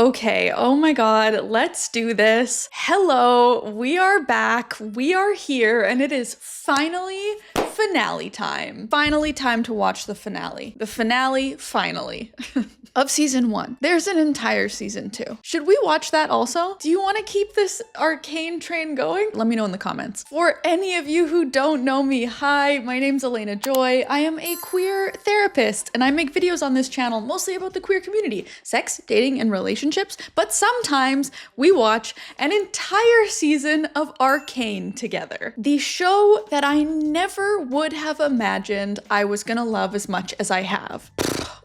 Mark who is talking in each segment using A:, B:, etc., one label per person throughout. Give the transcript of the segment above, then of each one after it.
A: Okay, oh my god, let's do this. Hello, we are back, we are here, and it is finally finale time. Finally time to watch the finale. The finale, finally. Of season 1. There's an entire season 2. Should we watch that also? Do you want to keep this Arcane train going? Let me know in the comments. For any of you who don't know me, hi, my name's Alayna Joy. I am a queer therapist, and I make videos on this channel mostly about the queer community, sex, dating, and relationships, but sometimes we watch an entire season of Arcane together. The show that I never would have imagined I was gonna love as much as I have.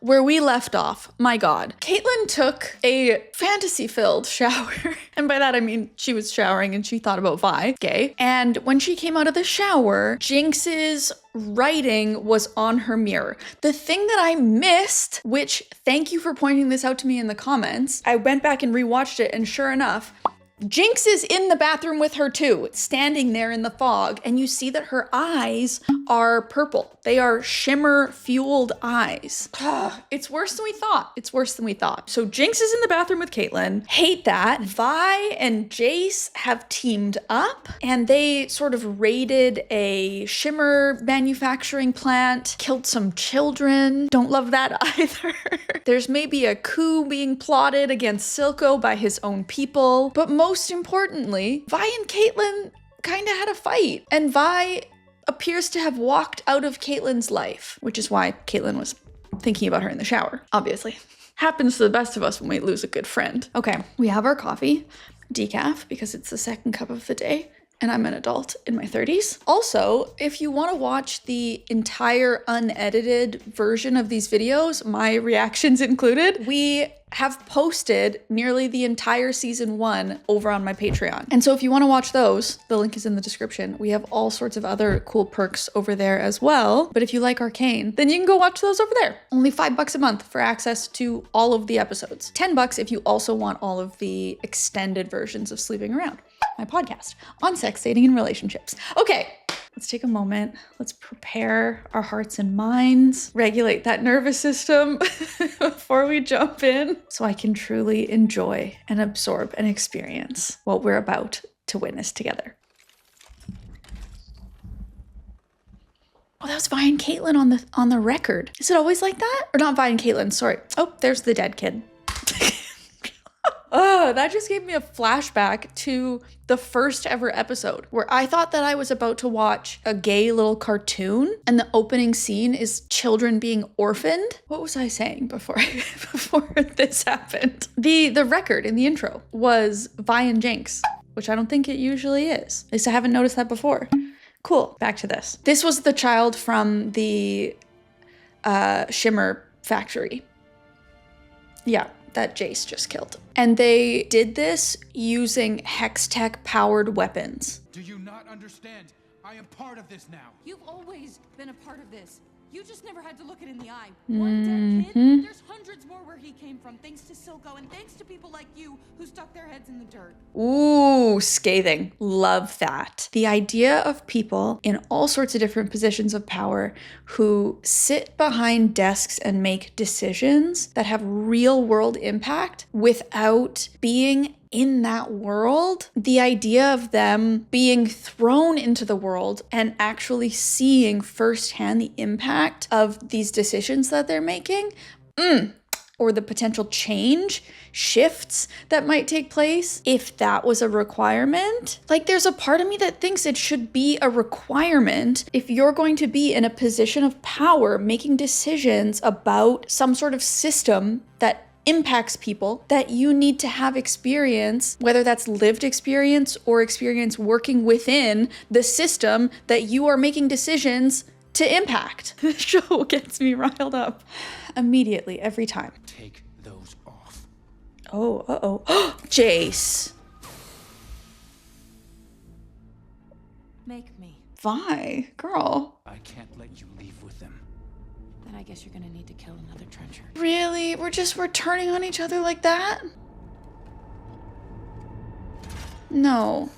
A: Where we left off, my god. Caitlyn took a fantasy-filled shower. And by that I mean she was showering and she thought about Vi, gay. And when she came out of the shower, Jinx's writing was on her mirror. The thing that I missed, which thank you for pointing this out to me in the comments, I went back and rewatched it and sure enough, Jinx is in the bathroom with her too, standing there in the fog, and you see that her eyes are purple. They are shimmer-fueled eyes. It's worse than we thought. It's worse than we thought. So Jinx is in the bathroom with Caitlyn. Hate that. Vi and Jace have teamed up, and they sort of raided a shimmer manufacturing plant, killed some children. Don't love that either. There's maybe a coup being plotted against Silco by his own people, but most importantly, Vi and Caitlyn kind of had a fight, and Vi appears to have walked out of Caitlyn's life, which is why Caitlyn was thinking about her in the shower, obviously. Happens to the best of us when we lose a good friend. Okay, we have our coffee, decaf, because it's the second cup of the day, and I'm an adult in my 30s. Also, if you want to watch the entire unedited version of these videos, my reactions included, we have posted nearly the entire season 1 over on my Patreon. And so if you want to watch those, the link is in the description. We have all sorts of other cool perks over there as well. But if you like Arcane, then you can go watch those over there. Only $5 a month for access to all of the episodes. $10 if you also want all of the extended versions of Sleeping Around, my podcast on sex, dating, and relationships. Okay. Let's take a moment. Let's prepare our hearts and minds, regulate that nervous system before we jump in so I can truly enjoy and absorb and experience what we're about to witness together. Oh, that was Vi and Caitlyn on the record. Is it always like that? Or not Vi and Caitlyn, sorry. Oh, there's the dead kid. Oh, that just gave me a flashback to the first ever episode where I thought that I was about to watch a gay little cartoon and the opening scene is children being orphaned. What was I saying before this happened? The record in the intro was Vi and Jinx, which I don't think it usually is. At least I haven't noticed that before. Cool, back to this. This was the child from the Shimmer factory. Yeah. That Jace just killed. And they did this using Hextech powered weapons.
B: Do you not understand? I am part of this now.
C: You've always been a part of this. You just never had to look it in the eye. One dead kid, there's hundreds more where he came from, thanks to Silco and thanks to people like you who stuck their heads in the dirt.
A: Ooh, scathing. Love that. The idea of people in all sorts of different positions of power who sit behind desks and make decisions that have real world impact without being in that world, the idea of them being thrown into the world and actually seeing firsthand the impact of these decisions that they're making, or the potential change, shifts that might take place if that was a requirement. Like, there's a part of me that thinks it should be a requirement if you're going to be in a position of power making decisions about some sort of system that impacts people, that you need to have experience, whether that's lived experience or experience working within the system that you are making decisions to impact. This show gets me riled up immediately, every time.
B: Take those off.
A: Oh, uh-oh. Jace.
C: Make me.
A: Vi, girl.
B: I can't let you leave with them.
C: Then I guess you're gonna need to kill another trencher.
A: Really? We're turning on each other like that? No.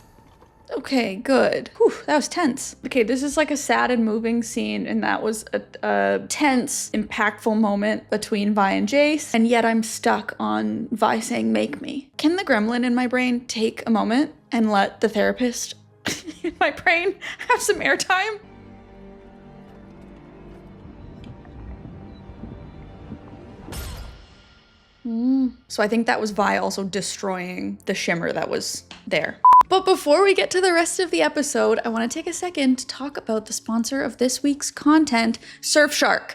A: Okay, good. Whew, that was tense. Okay, this is like a sad and moving scene, and that was a tense, impactful moment between Vi and Jace, and yet I'm stuck on Vi saying, make me. Can the gremlin in my brain take a moment and let the therapist in my brain have some airtime? So I think that was Vi also destroying the shimmer that was there. But before we get to the rest of the episode, I want to take a second to talk about the sponsor of this week's content, Surfshark.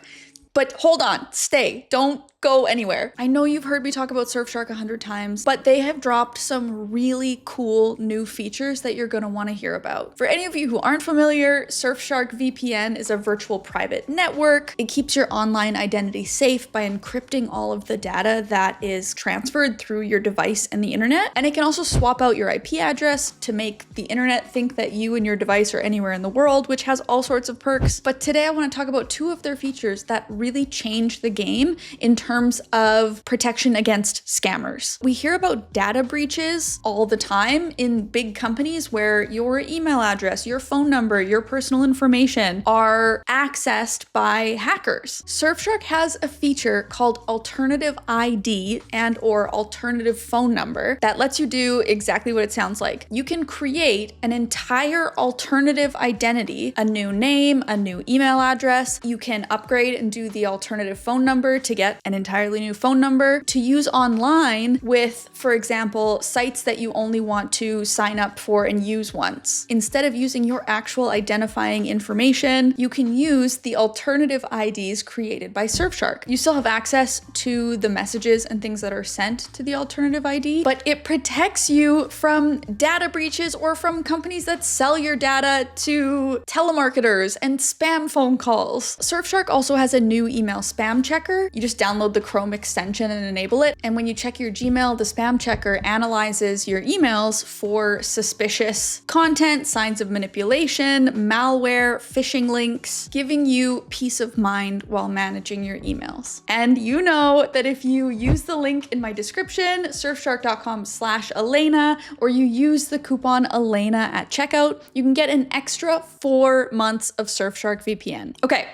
A: But hold on, stay, don't go anywhere. I know you've heard me talk about Surfshark 100 times, but they have dropped some really cool new features that you're gonna wanna hear about. For any of you who aren't familiar, Surfshark VPN is a virtual private network. It keeps your online identity safe by encrypting all of the data that is transferred through your device and the internet. And it can also swap out your IP address to make the internet think that you and your device are anywhere in the world, which has all sorts of perks. But today I wanna talk about two of their features that really change the game in terms of protection against scammers. We hear about data breaches all the time in big companies where your email address, your phone number, your personal information are accessed by hackers. Surfshark has a feature called alternative ID and or alternative phone number that lets you do exactly what it sounds like. You can create an entire alternative identity, a new name, a new email address. You can upgrade and do the alternative phone number to get an entirely new phone number to use online with, for example, sites that you only want to sign up for and use once. Instead of using your actual identifying information, you can use the alternative IDs created by Surfshark. You still have access to the messages and things that are sent to the alternative ID, but it protects you from data breaches or from companies that sell your data to telemarketers and spam phone calls. Surfshark also has a new email spam checker. You just download the Chrome extension and enable it. And when you check your Gmail, the spam checker analyzes your emails for suspicious content, signs of manipulation, malware, phishing links, giving you peace of mind while managing your emails. And you know that if you use the link in my description, surfshark.com/Alayna, or you use the coupon Alayna at checkout, you can get an extra 4 months of Surfshark VPN. Okay,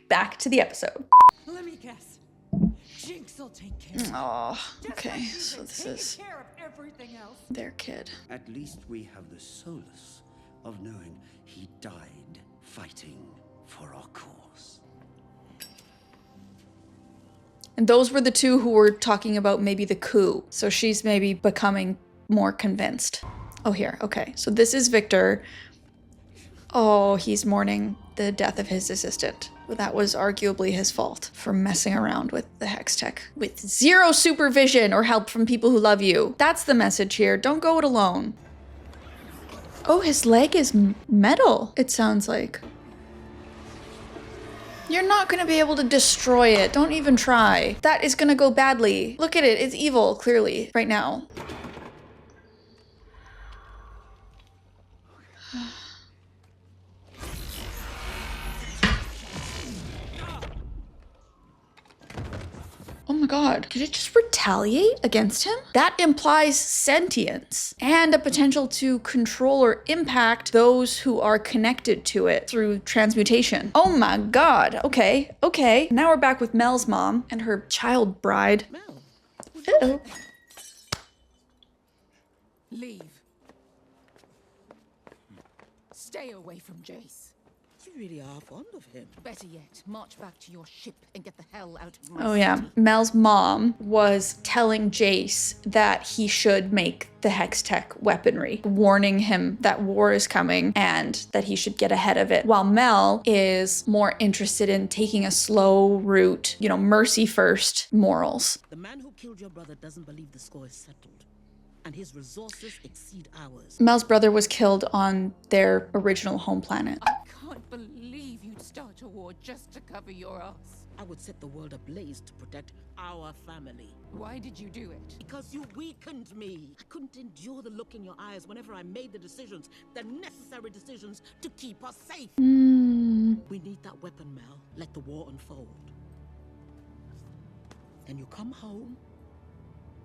A: back to the episode.
C: Let me guess. Jinx will take care.
A: Oh,
C: Just
A: okay,
C: like she's
A: so
C: been
A: this
C: taking
A: is
C: care of everything else.
A: their kid.
D: At least we have the solace of knowing he died fighting for our cause.
A: And those were the two who were talking about maybe the coup. So she's maybe becoming more convinced. Oh, here, okay. So this is Victor. Oh, he's mourning the death of his assistant. That was arguably his fault for messing around with the Hextech with zero supervision or help from people who love you. That's the message here. Don't go it alone. Oh, his leg is metal, it sounds like. You're not gonna be able to destroy it. Don't even try. That is gonna go badly. Look at it. It's evil, clearly, right now. Oh my god, did it just retaliate against him? That implies sentience and a potential to control or impact those who are connected to it through transmutation. Oh my god, okay, okay. Now we're back with Mel's mom and her child bride.
C: Mel,
A: Uh-oh.
C: leave. Stay away from Jace.
E: You really are fond of him.
C: Better yet, march back to your ship and get the hell out of my
A: Oh yeah,
C: city.
A: Mel's mom was telling Jace that he should make the Hextech weaponry, warning him that war is coming and that he should get ahead of it. While Mel is more interested in taking a slow route, you know, mercy first morals.
E: The man who killed your brother doesn't believe the score is settled, and his resources exceed ours.
A: Mel's brother was killed on their original home planet.
C: I can't believe you'd start a war just to cover your ass.
E: I would set the world ablaze to protect our family.
C: Why did you do it?
E: Because you weakened me. I couldn't endure the look in your eyes whenever I made the decisions, the necessary decisions to keep us safe. We need that weapon, Mel. Let the war unfold. Then you come home,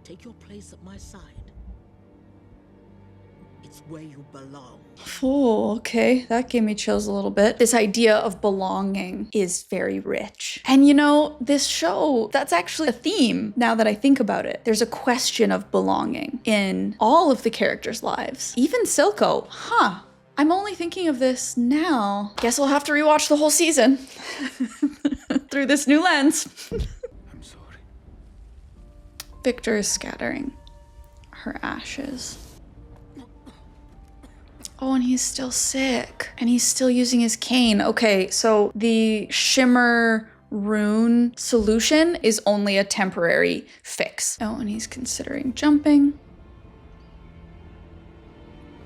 E: take your place at my side. It's It's where you belong.
A: Oh, okay. That gave me chills a little bit. This idea of belonging is very rich. And you know, this show, that's actually a theme now that I think about it. There's a question of belonging in all of the characters' lives. Even Silco. Huh. I'm only thinking of this now. Guess I'll have to rewatch the whole season through this new lens.
B: I'm sorry.
A: Victor is scattering her ashes. Oh, and he's still sick. And he's still using his cane. Okay, so the Shimmer rune solution is only a temporary fix. Oh, and he's considering jumping.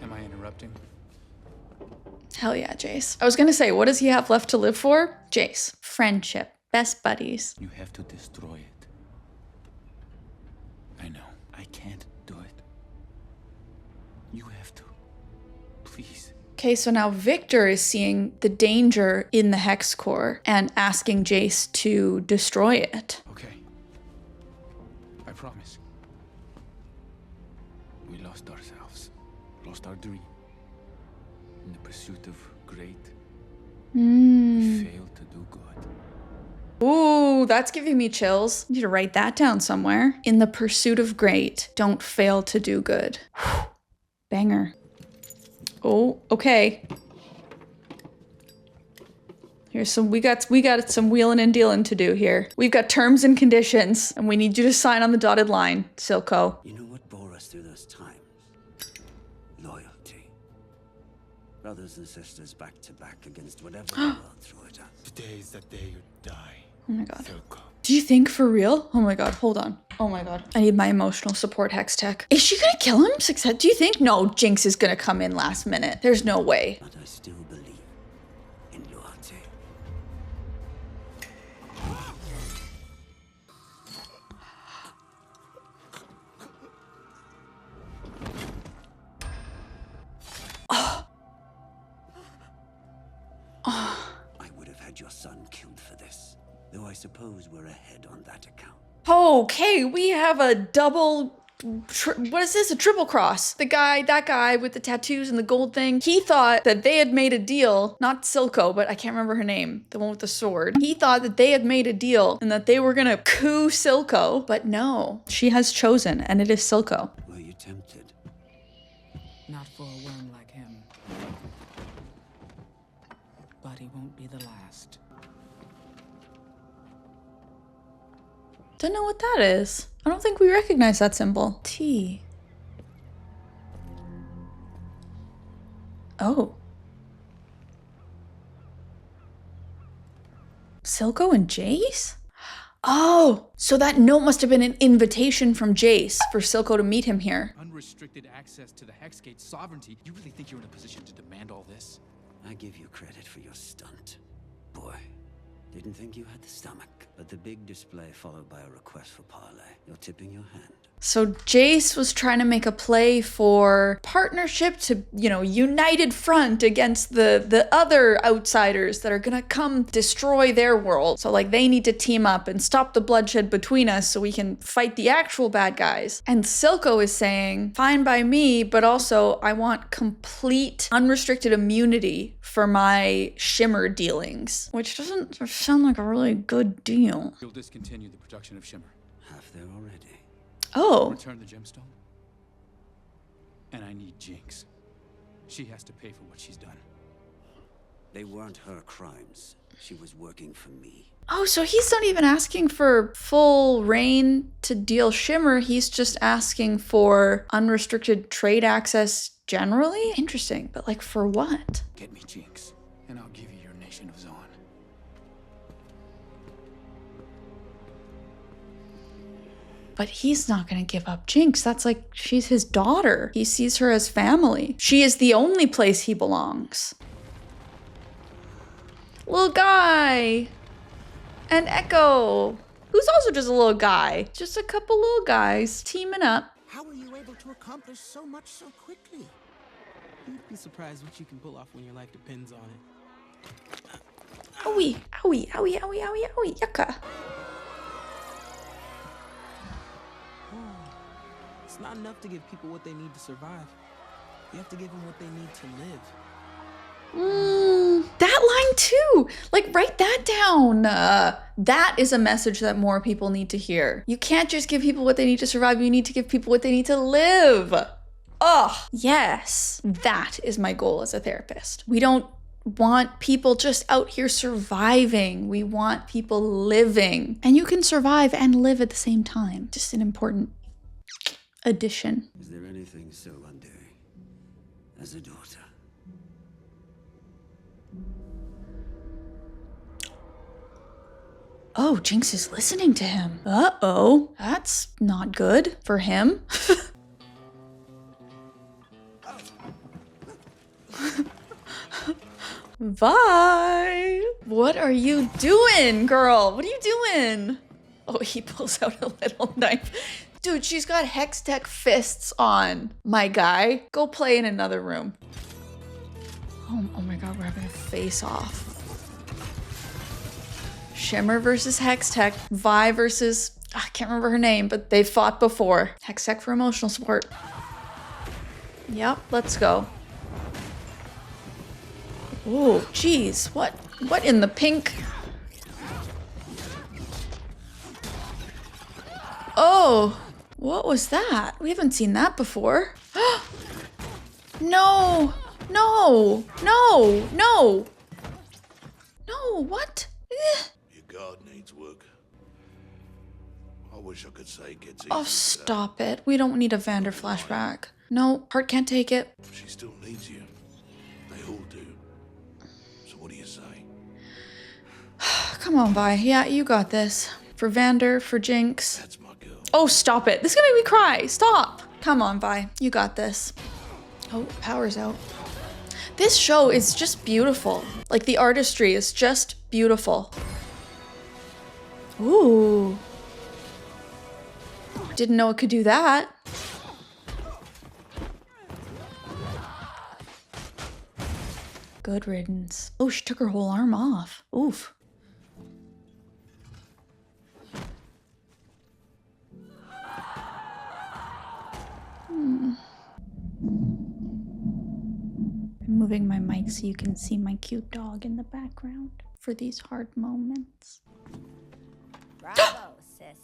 B: Am I interrupting?
A: Hell yeah, Jace. I was gonna say, what does he have left to live for? Jace. Friendship. Best buddies.
B: You have to destroy it. I know. I can't do it. You have to. Please.
A: Okay, so now Victor is seeing the danger in the Hex Core and asking Jace to destroy it.
B: Okay. I promise. We lost ourselves. Lost our dream. In the pursuit of great, we failed to do good.
A: Ooh, that's giving me chills. I need to write that down somewhere. In the pursuit of great, don't fail to do good. Banger. Oh, okay. Here's some, we got some wheeling and dealing to do here. We've got terms and conditions, and we need you to sign on the dotted line, Silco.
D: You know what bore us through those times? Loyalty. Brothers and sisters back to back against whatever the world threw at us.
B: Today is the day you die.
A: Oh my god.
B: Silco.
A: Do you think for real? Oh my god, hold on. Oh my god. I need my emotional support, Hextech. Is she gonna kill him? Success? Do you think? No, Jinx is gonna come in last minute. There's no way.
D: But I still believe in loyalty. I would have had your son killed for this, though I suppose we're ahead on that account.
A: Okay, we have a double. What is this? A triple cross. That guy with the tattoos and the gold thing. He thought that they had made a deal. Not Silco, but I can't remember her name. The one with the sword. He thought that they had made a deal and that they were gonna coup Silco. But no, she has chosen, and it is Silco.
D: Were you tempted?
F: Not for a worm like him. But he won't be the last.
A: Don't know what that is. I don't think we recognize that symbol. T. Oh. Silco and Jace? Oh, so that note must have been an invitation from Jace for Silco to meet him here.
B: Unrestricted access to the Hexgate's sovereignty. You really think you're in a position to demand all this?
D: I give you credit for your stunt. Boy, didn't think you had the stomach. But the big display followed by a request for Parley. You're tipping your hand.
A: So Jace was trying to make a play for partnership to, you know, united front against the other outsiders that are gonna come destroy their world. So like they need to team up and stop the bloodshed between us so we can fight the actual bad guys. And Silco is saying, fine by me, but also I want complete unrestricted immunity for my Shimmer dealings, which doesn't sound like a really good deal.
B: You'll discontinue the production of Shimmer.
D: Half there already.
A: Oh.
B: Return the gemstone. And I need Jinx. She has to pay for what she's done.
D: They weren't her crimes. She was working for me.
A: Oh, so he's not even asking for full reign to deal Shimmer. He's just asking for unrestricted trade access generally? Interesting, but like for what?
B: Get me Jinx, and I'll give you your nation of Zon.
A: But he's not gonna give up Jinx. That's like, she's his daughter. He sees her as family. She is the only place he belongs. Little guy. And Echo, who's also just a little guy. Just a couple little guys teaming up.
E: How were you able to accomplish so much so quickly?
F: You'd be surprised what you can pull off when your life depends on it.
A: Owie, owie, owie, owie, owie, owie, yucca.
F: It's not enough to give people what they need to survive. You have to give them what they need to live.
A: That line too. Like, write that down. That is a message that more people need to hear. You can't just give people what they need to survive. You need to give people what they need to live. Oh, yes. That is my goal as a therapist. We don't want people just out here surviving. We want people living. And you can survive and live at the same time. Just an important addition.
D: Is there anything so undoing as a daughter?
A: Oh, Jinx is listening to him. Uh-oh. That's not good for him. Vi! What are you doing, girl? What are you doing? Oh, he pulls out a little knife. Dude, she's got Hextech fists on. My guy, go play in another room. Oh my god, we're having a face-off. Shimmer versus Hextech. Vi versus, I can't remember her name, but they fought before. Hextech for emotional support. Yep, let's go. Oh, geez, what in the pink? Oh, what was that? We haven't seen that before. No, no, no, no. No, what?
G: Your guard needs work. I wish I could say it gets
A: Oh,
G: easier.
A: stop it. We don't need a Vander flashback. No, heart can't take it.
G: She still needs you. They all do. So what do you say?
A: Come on, Vi. Yeah, you got this. For Vander, for Jinx.
G: That's my girl.
A: Oh, stop it. This is gonna make me cry. Stop. Come on, Vi. You got this. Oh, power's out. This show is just beautiful. Like, the artistry is just beautiful. Ooh. Didn't know it could do that. Good riddance. Oh, she took her whole arm off. Oof. I'm moving my mic so you can see my cute dog in the background for these hard moments.
H: Bravo, sis.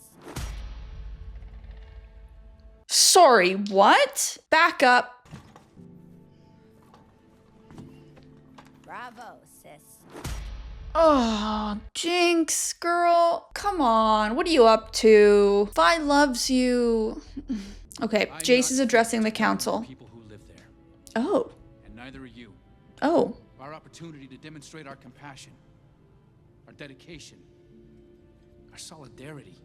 A: Sorry, what? Back up.
H: Bravo, sis.
A: Oh, Jinx, girl. Come on. What are you up to? Vi loves you. Okay, Jace is addressing the council.
B: People who live there,
A: Oh.
B: and neither are you.
A: Oh.
B: Our opportunity to demonstrate our compassion, our dedication, our solidarity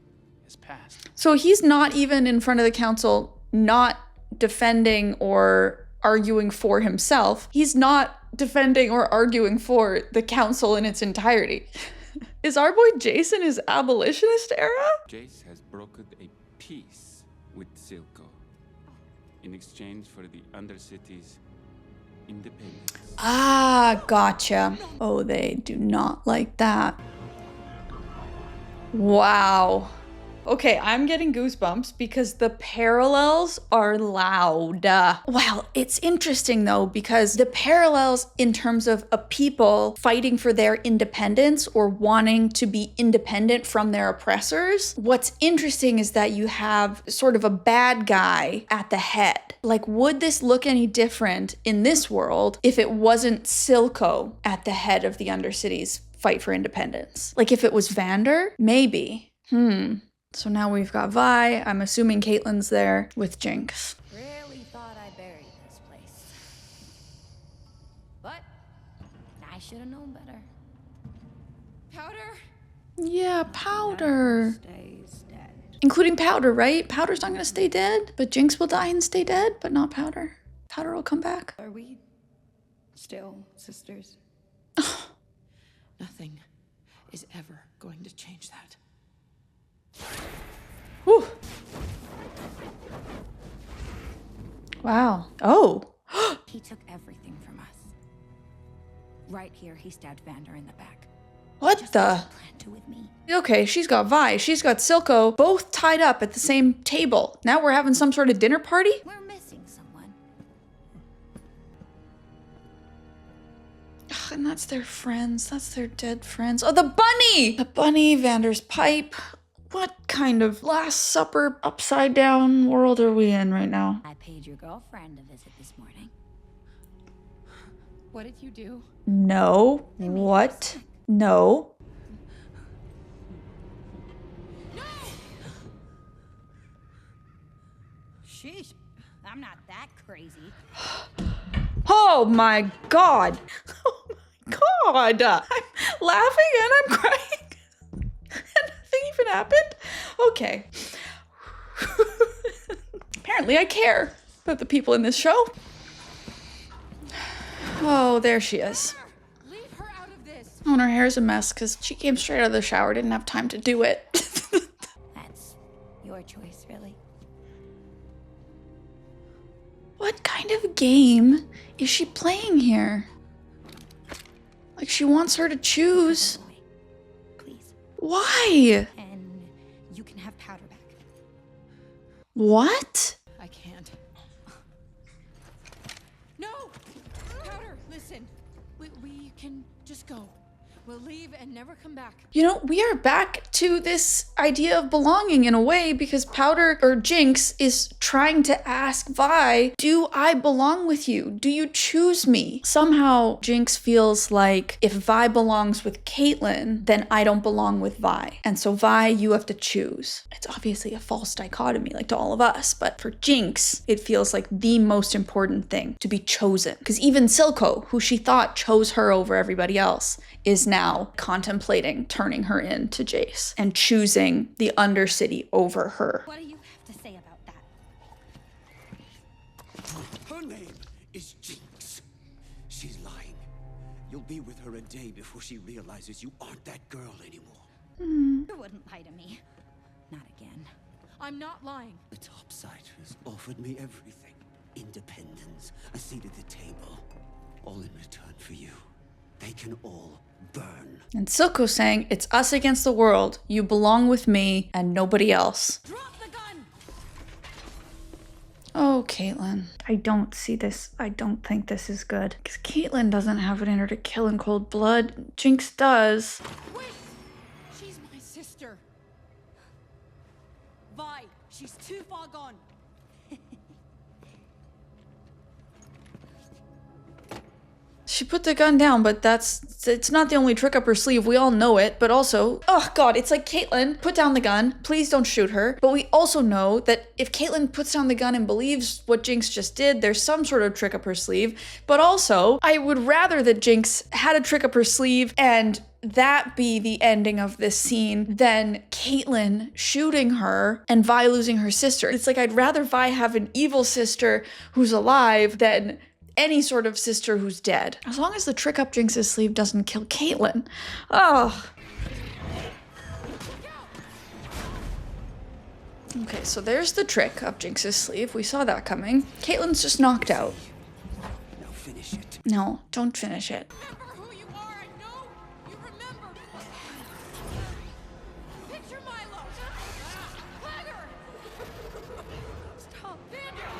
B: has passed.
A: So he's not even in front of the council, not defending or arguing for himself. He's not defending or arguing for the council in its entirety. Is our boy Jason his abolitionist era?
I: Jace has brokered a peace with Silco in exchange for the Undercity's independence.
A: Ah, gotcha. Oh, they do not like that. Wow. Okay, I'm getting goosebumps because the parallels are loud. Wow, it's interesting though, because the parallels in terms of a people fighting for their independence or wanting to be independent from their oppressors, what's interesting is that you have sort of a bad guy at the head. Like, would this look any different in this world if it wasn't Silco at the head of the Undercity's fight for independence? Like, if it was Vander? Maybe. So now we've got Vi. I'm assuming Caitlyn's there with Jinx.
H: Really thought I buried this place. But I should have known better.
C: Powder?
A: Yeah, Powder.
H: Stays dead.
A: Including Powder, right? Powder's not gonna stay dead, but Jinx will die and stay dead, but not Powder. Powder will come back.
J: Are we still sisters? Nothing is ever going to change that.
A: Whew. Wow. Oh.
H: He took everything from us. Right here, he stabbed Vander in the back.
A: What
H: Just
A: the?
H: plan to with me.
A: Okay, she's got Vi, she's got Silco, both tied up at the same table. Now we're having some sort of dinner party?
H: We're missing someone.
A: And that's their friends. That's their dead friends. Oh, the bunny! The bunny, Vander's pipe. What kind of Last Supper upside down world are we in right now?
H: I paid your girlfriend a visit this morning.
C: What did you do?
A: No. What? No.
H: Sheesh, I'm not that crazy.
A: Oh my god. Oh my god. I'm laughing and I'm crying. And nothing even happened? Okay. Apparently I care about the people in this show. Oh, there she is.
C: Leave her out of this.
A: Oh, and her hair's a mess because she came straight out of the shower, didn't have time to do it.
H: That's your choice, really.
A: What kind of game is she playing here? Like she wants her to choose.
H: Please.
A: Why?
H: And you can have powder back.
A: What?
C: I can't. No! Powder, listen. We can just go. We'll leave and never come back.
A: You know, we are back to this idea of belonging in a way because Powder or Jinx is trying to ask Vi, do I belong with you? Do you choose me? Somehow Jinx feels like if Vi belongs with Caitlyn, then I don't belong with Vi. And so Vi, you have to choose. It's obviously a false dichotomy like to all of us, but for Jinx, it feels like the most important thing to be chosen. Because even Silco, who she thought chose her over everybody else, is now contemplating turning her in to Jace and choosing the Undercity over her.
H: What do you have to say about that?
D: Her name is Jinx. She's lying. You'll be with her a day before she realizes you aren't that girl anymore.
H: You wouldn't lie to me. Not again.
C: I'm not lying.
D: The Topsiders offered me everything. Independence, a seat at the table. All in return for you. They can all burn.
A: And Silco's saying, it's us against the world. You belong with me and nobody else.
C: Drop the gun!
A: Oh, Caitlyn. I don't see this. I don't think this is good. Because Caitlyn doesn't have it in her to kill in cold blood. Jinx does.
C: Wait! She's my sister. Vi, she's too far gone.
A: She put the gun down, but it's not the only trick up her sleeve. We all know it, but also, oh god, it's like Caitlyn, put down the gun. Please don't shoot her. But we also know that if Caitlyn puts down the gun and believes what Jinx just did, there's some sort of trick up her sleeve. But also, I would rather that Jinx had a trick up her sleeve and that be the ending of this scene than Caitlyn shooting her and Vi losing her sister. It's like I'd rather Vi have an evil sister who's alive than any sort of sister who's dead. As long as the trick up Jinx's sleeve doesn't kill Caitlyn. Oh. Okay, so there's the trick up Jinx's sleeve. We saw that coming. Caitlyn's just knocked out.
D: Now finish it.
A: No, don't finish it.
C: Remember who you are, I know you remember. Picture Milo. Swagger. Stop, Vander.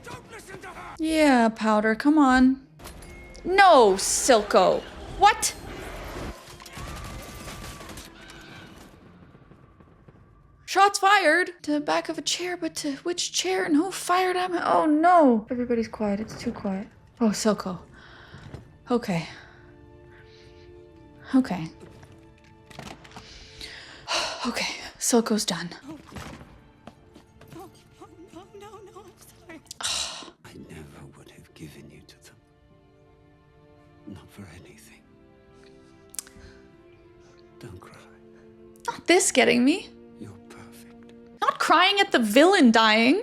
D: Don't listen to her!
A: Yeah, Powder, come on. No, Silco. What? Shots fired to the back of a chair, but to which chair and who fired him? Oh no. Everybody's quiet. It's too quiet. Oh, Silco. Okay. Okay. Okay. Silco's done.
H: No, I'm sorry.
D: I never would have given you to them. Not for anything. Don't cry.
A: Not this getting me.
D: You're perfect.
A: Not crying at the villain dying.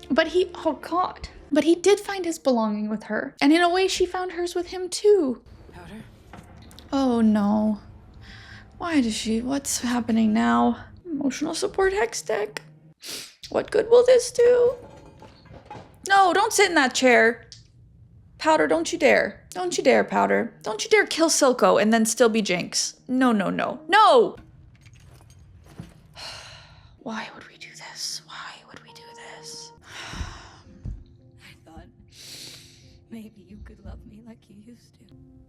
A: But he, oh god. But he did find his belonging with her. And in a way, she found hers with him too.
J: Powder?
A: Oh no. Why does she, what's happening now? Emotional support Hextech. What good will this do? No, don't sit in that chair. Powder, don't you dare. Don't you dare, Powder. Don't you dare kill Silco and then still be Jinx. No, no, no. No! Why would we do this? Why would we do this?
H: I thought
J: Maybe you could love me like you used to.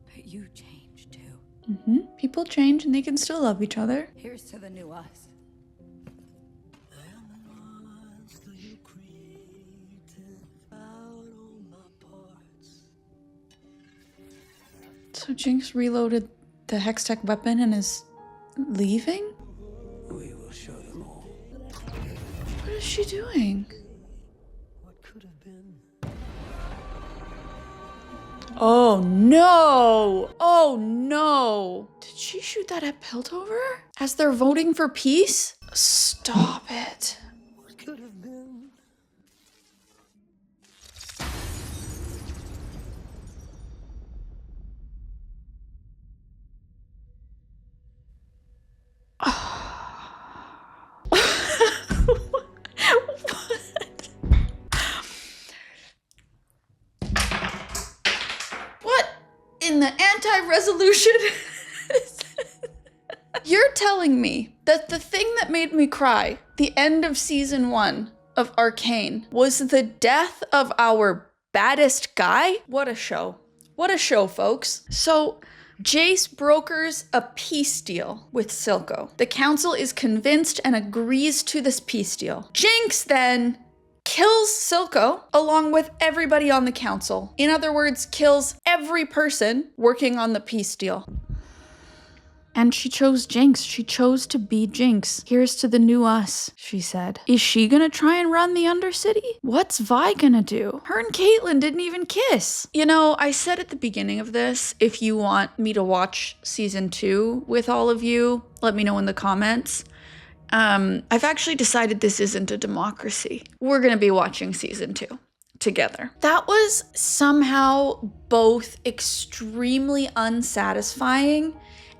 J: But you changed too.
A: People change and they can still love each other.
J: Here's to the new us.
A: So Jinx reloaded the Hextech weapon and is leaving?
D: We will show them all.
A: What is she doing?
D: What could have been?
A: Oh no! Oh no! Did she shoot that at Piltover? As they're voting for peace? Stop it.
D: What could have been?
A: What in the anti-resolution? You're telling me that the thing that made me cry, the end of season 1 of Arcane, was the death of our baddest guy? What a show. What a show, folks. So, Jace brokers a peace deal with Silco. The council is convinced and agrees to this peace deal. Jinx then kills Silco along with everybody on the council. In other words, kills every person working on the peace deal. And she chose Jinx. She chose to be Jinx. Here's to the new us, she said. Is she gonna try and run the Undercity? What's Vi gonna do? Her and Caitlyn didn't even kiss. You know, I said at the beginning of this, if you want me to watch season 2 with all of you, let me know in the comments. I've actually decided this isn't a democracy. We're gonna be watching season 2 together. That was somehow both extremely unsatisfying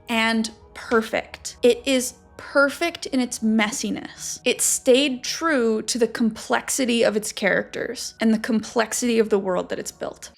A: and perfect. It is perfect in its messiness. It stayed true to the complexity of its characters and the complexity of the world that it's built.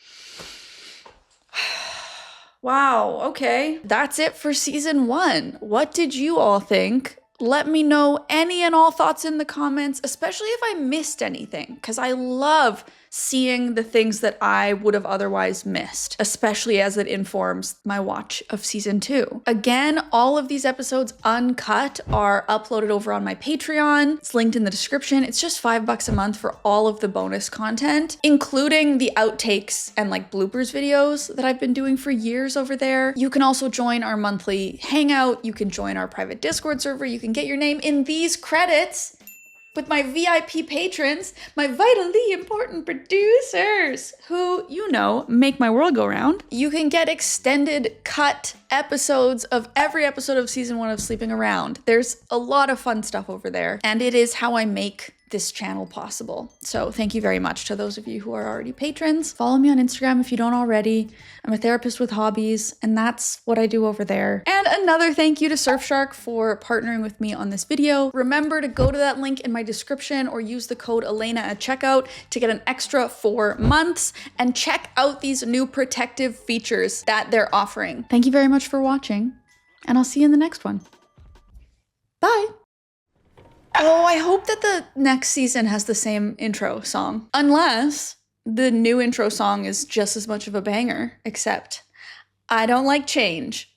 A: Wow, okay. That's it for season 1. What did you all think? Let me know any and all thoughts in the comments, especially if I missed anything, because I love seeing the things that I would have otherwise missed, especially as it informs my watch of season 2. Again, all of these episodes uncut are uploaded over on my Patreon. It's linked in the description. It's just $5 a month for all of the bonus content, including the outtakes and like bloopers videos that I've been doing for years over there. You can also join our monthly hangout. You can join our private Discord server. You can get your name in these credits with my VIP patrons, my vitally important producers, who, you know, make my world go round. You can get extended cut episodes of every episode of season 1 of Sleeping Around. There's a lot of fun stuff over there, and it is how I make this channel possible. So thank you very much to those of you who are already patrons. Follow me on Instagram if you don't already. I'm a therapist with hobbies, and that's what I do over there. And another thank you to Surfshark for partnering with me on this video. Remember to go to that link in my description or use the code Alayna at checkout to get an extra 4 months and check out these new protective features that they're offering. Thank you very much for watching, and I'll see you in the next one. Bye. Oh, I hope that the next season has the same intro song. Unless the new intro song is just as much of a banger, except I don't like change.